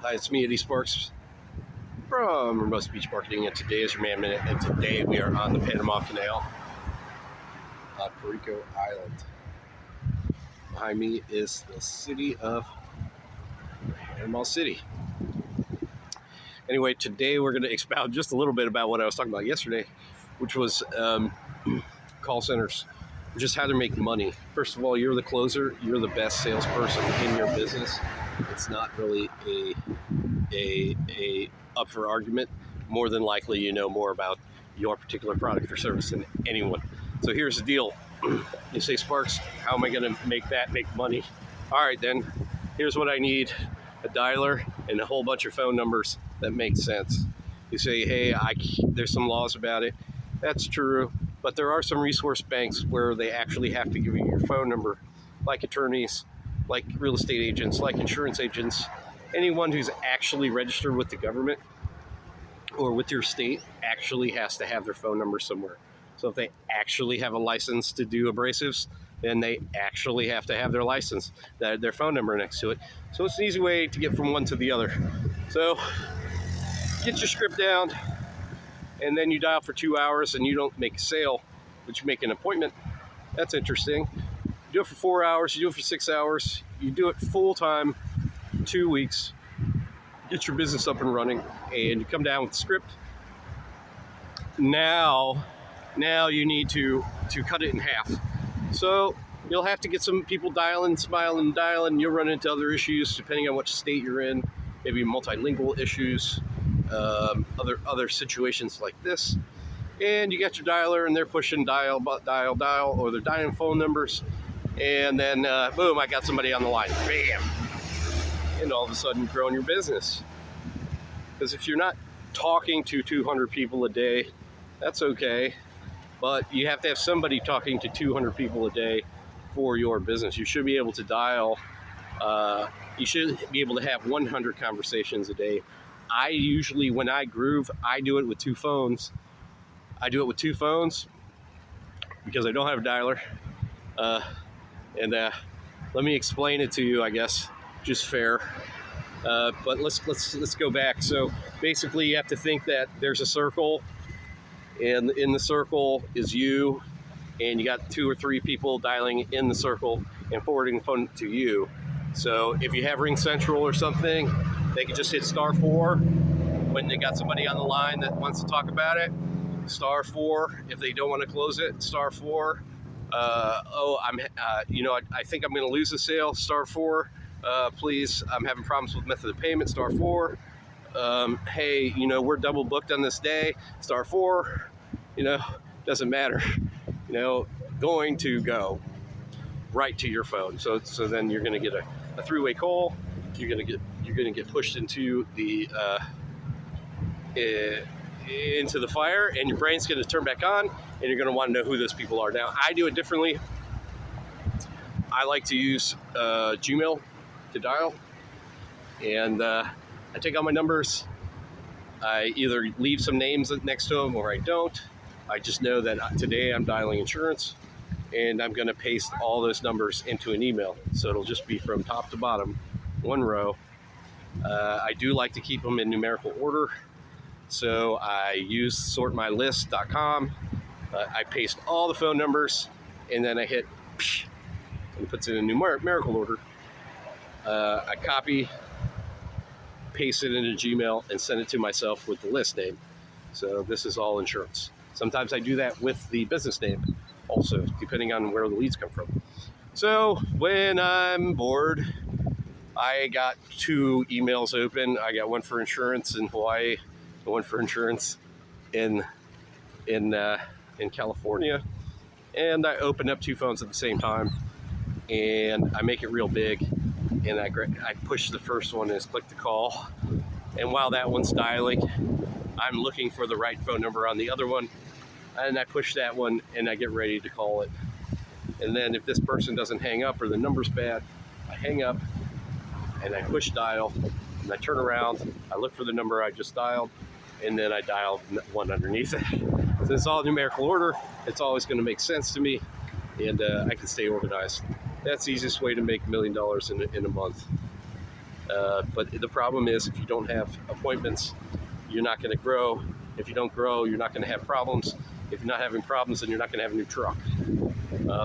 Hi, it's me, Eddie Sparks from Hermosa Beach Marketing, and today is your Man Minute, and today we are on the Panama Canal on Perico Island. Behind me is the city of Panama City. Anyway, today we're going to expound just a little bit about what I was talking about yesterday, which was call centers, just how to make money. First of all, you're the closer, you're the best salesperson in your business. It's not really a up for argument. More than likely, you know more about your particular product or service than anyone. So here's the deal. You say, Sparks, how am I going to make money? All right, then, here's what I need: a dialer and a whole bunch of phone numbers that make sense. You say, hey, there's some laws about it. That's true, but there are some resource banks where they actually have to give you your phone number, like attorneys, like real estate agents, like insurance agents. Anyone who's actually registered with the government or with your state actually has to have their phone number somewhere. So if they actually have a license to do abrasives, then they actually have to have their license, their phone number next to it. So it's an easy way to get from one to the other. So get your script down, and then you dial for 2 hours and you don't make a sale, but you make an appointment. That's interesting. You do it for 4 hours, you do it for 6 hours, you do it full time, 2 weeks, get your business up and running, and you come down with the script. Now you need to cut it in half. So you'll have to get some people dialing, smiling, dialing. You'll run into other issues depending on which state you're in, maybe multilingual issues, other situations like this. And you got your dialer, and they're pushing dial, or they're dialing phone numbers, and then boom, I got somebody on the line. Bam! And all of a sudden, growing your business. Because if you're not talking to 200 people a day, that's okay. But you have to have somebody talking to 200 people a day for your business. You should be able to dial, you should be able to have 100 conversations a day. I usually, when I groove, I do it with two phones. I do it with two phones because I don't have a dialer. Let me explain it to you, I guess, just fair. But let's go back. So basically, you have to think that there's a circle, and in the circle is you, and you got 2 or 3 people dialing in the circle and forwarding the phone to you. So if you have Ring Central or something, they can just hit *4 when they got somebody on the line that wants to talk about it. *4 if they don't want to close it. *4. I think I'm going to lose the sale. *4. Please, I'm having problems with method of payment. *4. Hey, we're double booked on this day. *4. Doesn't matter. Going to go right to your phone. So then you're going to get a three-way call. You're going to get pushed into the fire, and your brain's going to turn back on, and you're going to want to know who those people are. Now, I do it differently. I like to use Gmail to dial, and I take all my numbers. I either leave some names next to them or I don't. I just know that today I'm dialing insurance, and I'm going to paste all those numbers into an email. So it'll just be from top to bottom, one row. I do like to keep them in numerical order. So I use sortmylist.com. I paste all the phone numbers, and then I hit and it puts it in numerical order. I copy, paste it into Gmail, and send it to myself with the list name. So this is all insurance. Sometimes I do that with the business name also, depending on where the leads come from. So when I'm bored, I got 2 emails open. I got one for insurance in Hawaii, and one for insurance in California. And I open up 2 phones at the same time, and I make it real big. And I push the first one and click the call. And while that one's dialing, I'm looking for the right phone number on the other one. And I push that one, and I get ready to call it. And then if this person doesn't hang up or the number's bad, I hang up and I push dial, and I turn around, I look for the number I just dialed, and then I dial one underneath it. So it's all numerical order. It's always going to make sense to me, and I can stay organized. That's the easiest way to make $1 million in a month. But the problem is, if you don't have appointments, you're not going to grow. If you don't grow, you're not going to have problems. If you're not having problems, then you're not going to have a new truck.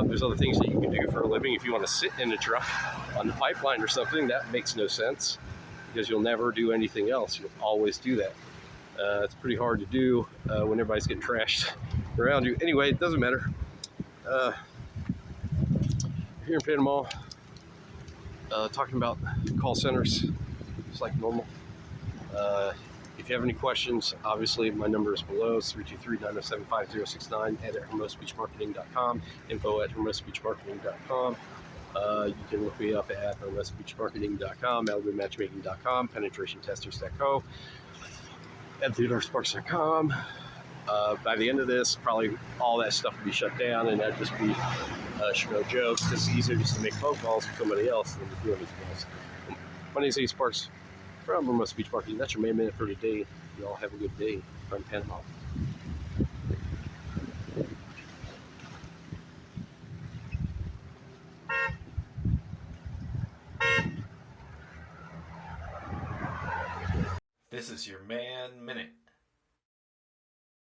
There's other things that you can do for a living. If you want to sit in a truck on the pipeline or something, that makes no sense, because you'll never do anything else. You'll always do that. It's pretty hard to do when everybody's getting trashed around you. Anyway, it doesn't matter. Here in Panama, talking about call centers, just like normal. If you have any questions, obviously my number is below. It's 323-907-5069, at hermosabeachmarketing.com, info@hermosabeachmarketing.com. You can look me up at hermosabeachmarketing.com, malibumatchmaking.com, penetration-testers.co, at theodoresparks.com. By the end of this, probably all that stuff will be shut down, and that'd just be no jokes. It's easier just to make phone calls for somebody else than to do anything else. My name is Ace Sparks from Hermosa Beach Marketing. That's your main minute for today. You all have a good day from Panama. This is your man minute.